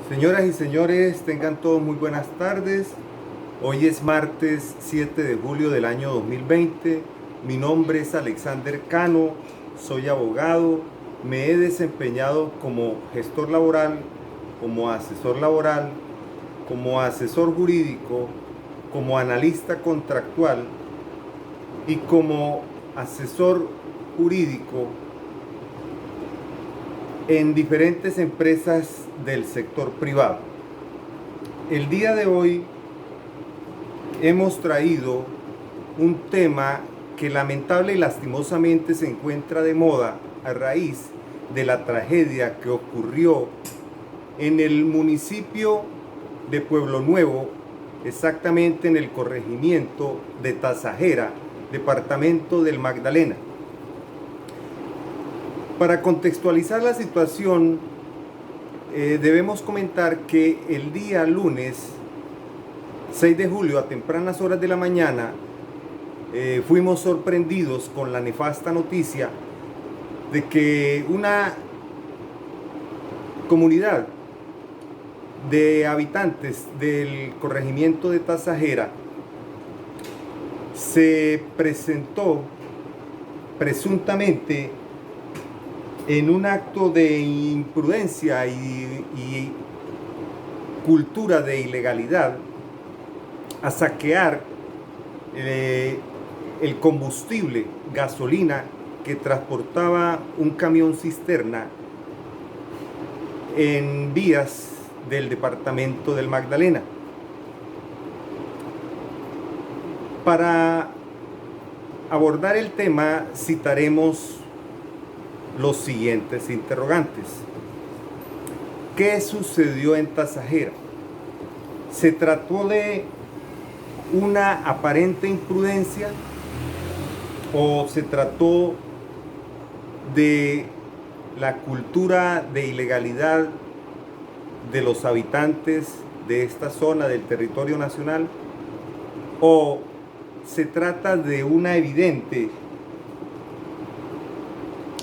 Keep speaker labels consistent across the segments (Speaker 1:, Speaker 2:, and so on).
Speaker 1: Señoras y señores, tengan todos muy buenas tardes. Hoy es martes 7 de julio del año 2020. Mi nombre es Alexander Cano, soy abogado. Me he desempeñado como gestor laboral, como asesor jurídico, como analista contractual y como asesor jurídico en diferentes empresas del sector privado. El día de hoy hemos traído un tema que lamentable y lastimosamente se encuentra de moda a raíz de la tragedia que ocurrió en el municipio de Pueblo Nuevo, exactamente en el corregimiento de Tasajera, departamento del Magdalena. Para contextualizar la situación, debemos comentar que el día lunes 6 de julio, a tempranas horas de la mañana, fuimos sorprendidos con la nefasta noticia de que una comunidad de habitantes del corregimiento de Tasajera se presentó presuntamente en un acto de imprudencia y cultura de ilegalidad a saquear el combustible, gasolina, que transportaba un camión cisterna en vías del departamento del Magdalena. Para abordar el tema citaremos los siguientes interrogantes. ¿Qué sucedió en Tasajera? ¿Se trató de una aparente imprudencia o se trató de la cultura de ilegalidad de los habitantes de esta zona del territorio nacional, o se trata de una evidente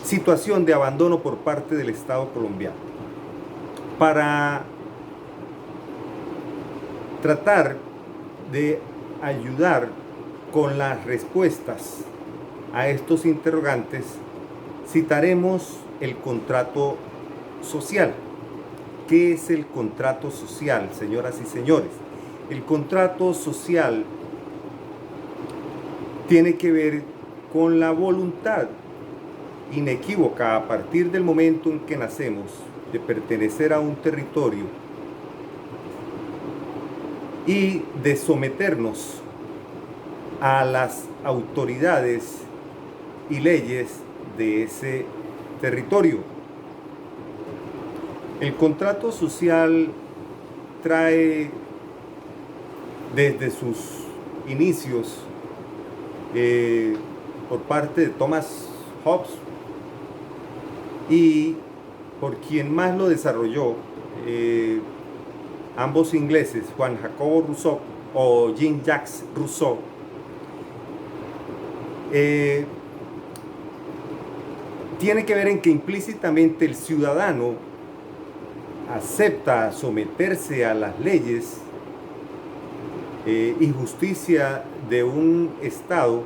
Speaker 1: situación de abandono por parte del Estado colombiano? Para tratar de ayudar con las respuestas a estos interrogantes, citaremos el contrato social. ¿Qué es el contrato social, señoras y señores? El contrato social tiene que ver con la voluntad inequívoca a partir del momento en que nacemos de pertenecer a un territorio y de someternos a las autoridades y leyes de ese territorio. El contrato social trae desde sus inicios por parte de Thomas Hobbes y por quien más lo desarrolló, ambos ingleses, Juan Jacobo Rousseau o Jean-Jacques Rousseau. Tiene que ver en que implícitamente el ciudadano acepta someterse a las leyes y justicia de un Estado,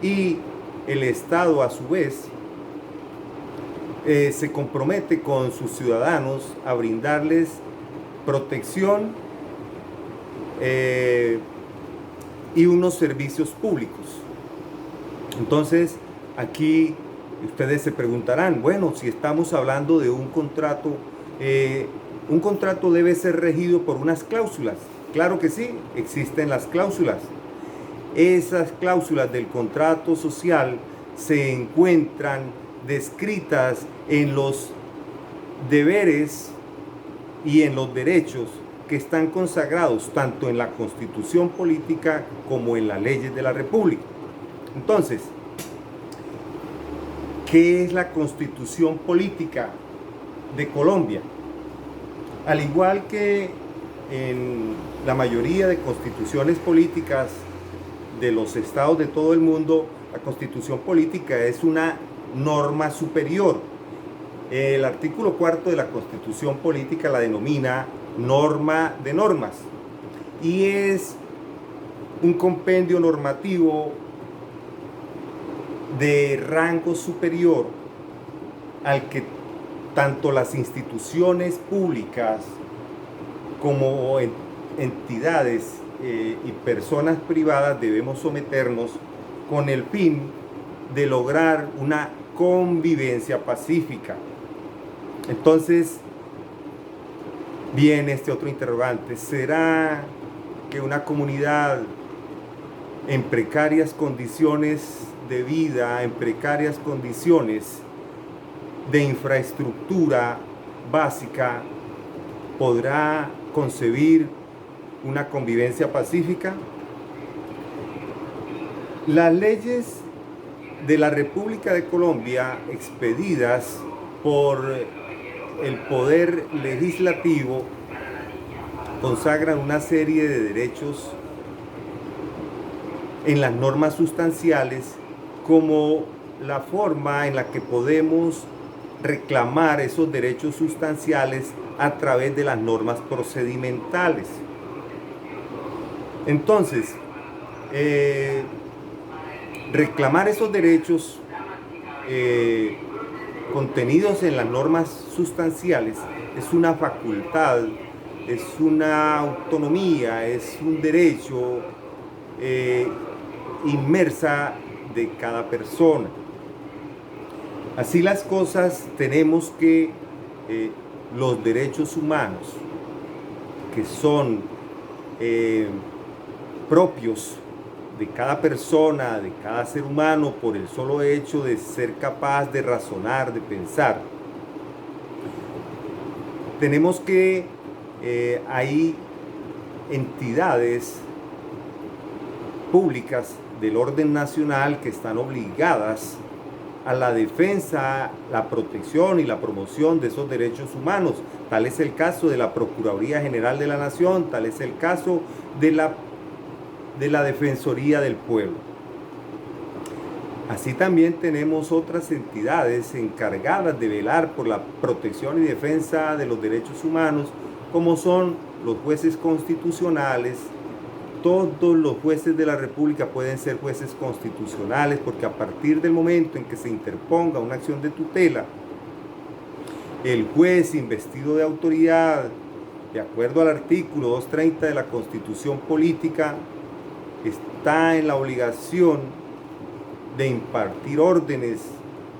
Speaker 1: y el Estado a su vez se compromete con sus ciudadanos a brindarles protección y unos servicios públicos. Entonces, aquí ustedes se preguntarán, bueno, si estamos hablando de un contrato debe ser regido por unas cláusulas. Claro que sí, existen las cláusulas. Esas cláusulas del contrato social se encuentran descritas en los deberes y en los derechos que están consagrados tanto en la Constitución política como en las leyes de la República. Entonces, ¿qué es la Constitución política de Colombia? Al igual que en la mayoría de constituciones políticas de los estados de todo el mundo, la Constitución política es una norma superior El artículo 4 de la Constitución Política la denomina norma de normas y es un compendio normativo de rango superior al que tanto las instituciones públicas como entidades y personas privadas debemos someternos con el fin de lograr una convivencia pacífica. Entonces viene este otro interrogante: ¿será que una comunidad en precarias condiciones de vida, en precarias condiciones de infraestructura básica, podrá concebir una convivencia pacífica? Las leyes de la República de Colombia, expedidas por el Poder Legislativo, consagran una serie de derechos en las normas sustanciales como la forma en la que podemos reclamar esos derechos sustanciales a través de las normas procedimentales. Entonces, reclamar esos derechos contenidos en las normas sustanciales es una facultad, es una autonomía, es un derecho inmersa de cada persona. Así las cosas, tenemos que los derechos humanos, que son propios de cada persona, de cada ser humano, por el solo hecho de ser capaz de razonar, de pensar, tenemos que hay entidades públicas del orden nacional que están obligadas a la defensa, la protección y la promoción de esos derechos humanos. Tal es el caso de la Procuraduría General de la Nación, tal es el caso de la Defensoría del Pueblo. Así también tenemos otras entidades encargadas de velar por la protección y defensa de los derechos humanos, como son los jueces constitucionales. Todos los jueces de la República pueden ser jueces constitucionales, porque a partir del momento en que se interponga una acción de tutela, el juez investido de autoridad, de acuerdo al artículo 230 de la Constitución Política, está en la obligación de impartir órdenes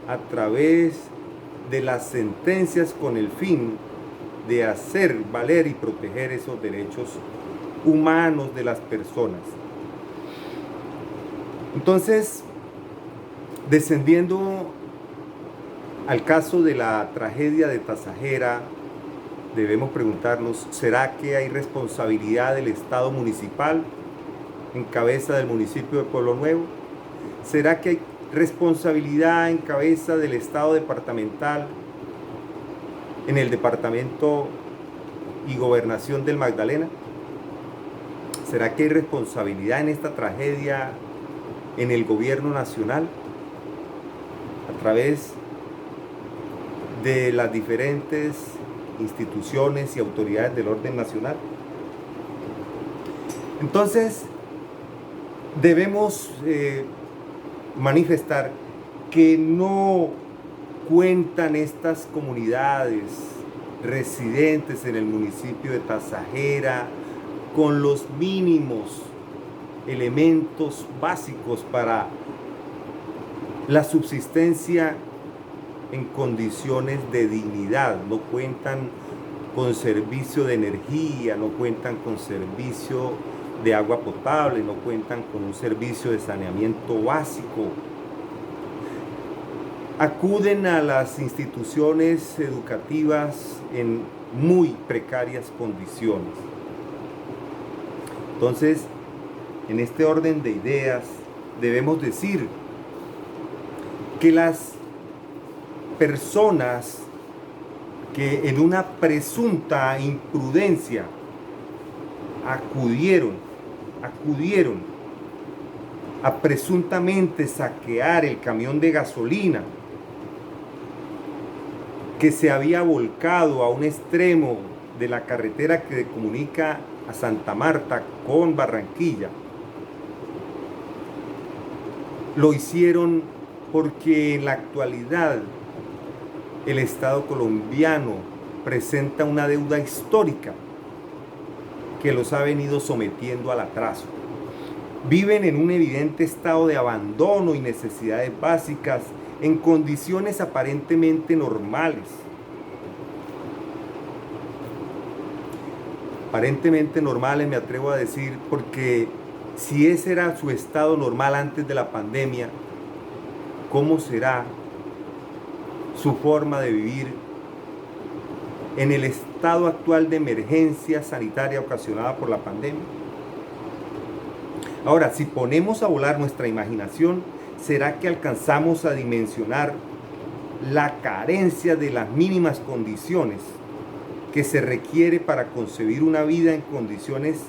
Speaker 1: a través de las sentencias con el fin de hacer valer y proteger esos derechos humanos de las personas. Entonces, descendiendo al caso de la tragedia de Tasajera, debemos preguntarnos: ¿será que hay responsabilidad del Estado municipal en cabeza del municipio de Pueblo Nuevo? ¿Será que hay responsabilidad en cabeza del Estado departamental en el departamento y gobernación del Magdalena? ¿Será que hay responsabilidad en esta tragedia en el gobierno nacional a través de las diferentes instituciones y autoridades del orden nacional? Entonces, debemos manifestar que no cuentan estas comunidades residentes en el municipio de Tasajera con los mínimos elementos básicos para la subsistencia en condiciones de dignidad. No cuentan con servicio de energía, no cuentan con servicio de agua potable, no cuentan con un servicio de saneamiento básico. Acuden a las instituciones educativas en muy precarias condiciones. Entonces, en este orden de ideas, debemos decir que las personas que en una presunta imprudencia acudieron a presuntamente saquear el camión de gasolina que se había volcado a un extremo de la carretera que comunica a Santa Marta con Barranquilla. Lo hicieron porque en la actualidad el Estado colombiano presenta una deuda histórica que los ha venido sometiendo al atraso. Viven en un evidente estado de abandono y necesidades básicas en condiciones aparentemente normales. Aparentemente normales, me atrevo a decir, porque si ese era su estado normal antes de la pandemia, ¿cómo será su forma de vivir en el estado actual de emergencia sanitaria ocasionada por la pandemia? Ahora, si ponemos a volar nuestra imaginación, ¿será que alcanzamos a dimensionar la carencia de las mínimas condiciones que se requiere para concebir una vida en condiciones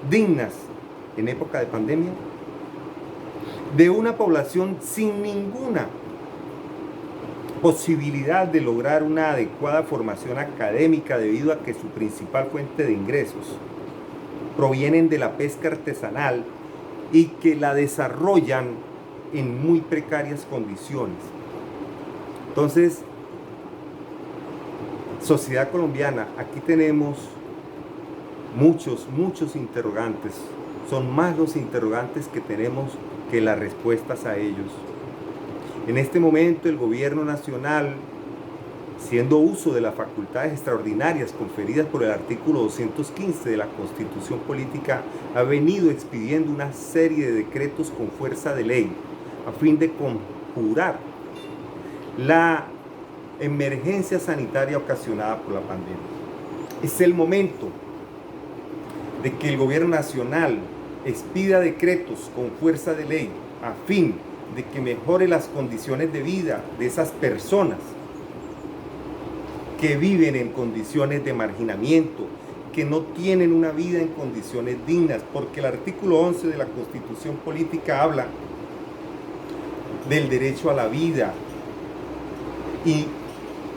Speaker 1: dignas en época de pandemia? De una población sin ninguna posibilidad de lograr una adecuada formación académica debido a que su principal fuente de ingresos provienen de la pesca artesanal y que la desarrollan en muy precarias condiciones. Entonces, sociedad colombiana, aquí tenemos muchos interrogantes. Son más los interrogantes que tenemos que las respuestas a ellos. En este momento el gobierno nacional, haciendo uso de las facultades extraordinarias conferidas por el artículo 215 de la Constitución Política, ha venido expidiendo una serie de decretos con fuerza de ley a fin de conjurar la emergencia sanitaria ocasionada por la pandemia. Es el momento de que el gobierno nacional expida decretos con fuerza de ley a fin de que mejore las condiciones de vida de esas personas que viven en condiciones de marginamiento, que no tienen una vida en condiciones dignas, porque el artículo 11 de la Constitución Política habla del derecho a la vida y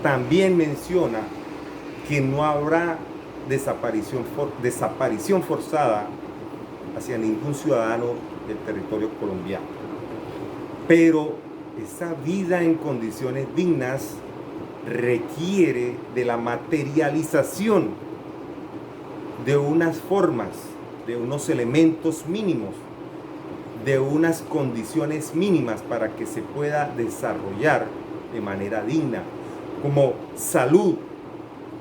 Speaker 1: también menciona que no habrá desaparición forzada hacia ningún ciudadano del territorio colombiano. Pero esa vida en condiciones dignas requiere de la materialización de unas formas, de unos elementos mínimos, de unas condiciones mínimas para que se pueda desarrollar de manera digna, como salud,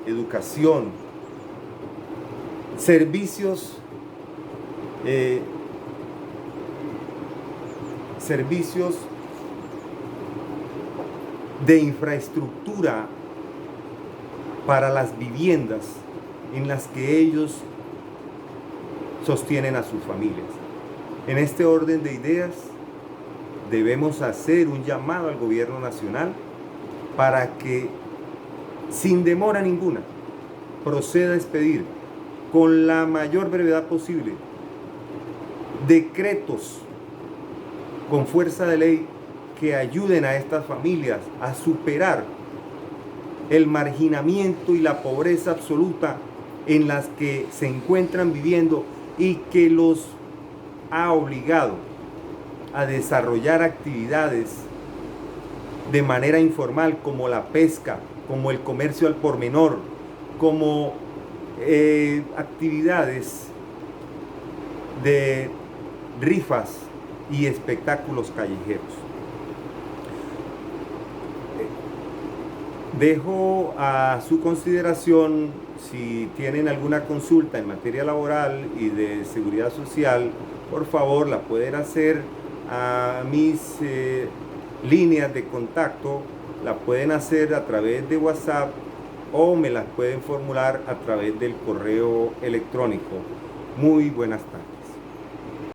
Speaker 1: educación, servicios de infraestructura para las viviendas en las que ellos sostienen a sus familias. En este orden de ideas, debemos hacer un llamado al gobierno nacional para que, sin demora ninguna, proceda a expedir con la mayor brevedad posible decretos con fuerza de ley que ayuden a estas familias a superar el marginamiento y la pobreza absoluta en las que se encuentran viviendo y que los ha obligado a desarrollar actividades de manera informal, como la pesca, como el comercio al por menor, como actividades de rifas y espectáculos callejeros. Dejo a su consideración, si tienen alguna consulta en materia laboral y de seguridad social, por favor la pueden hacer a mis líneas de contacto, la pueden hacer a través de WhatsApp o me las pueden formular a través del correo electrónico. Muy buenas tardes.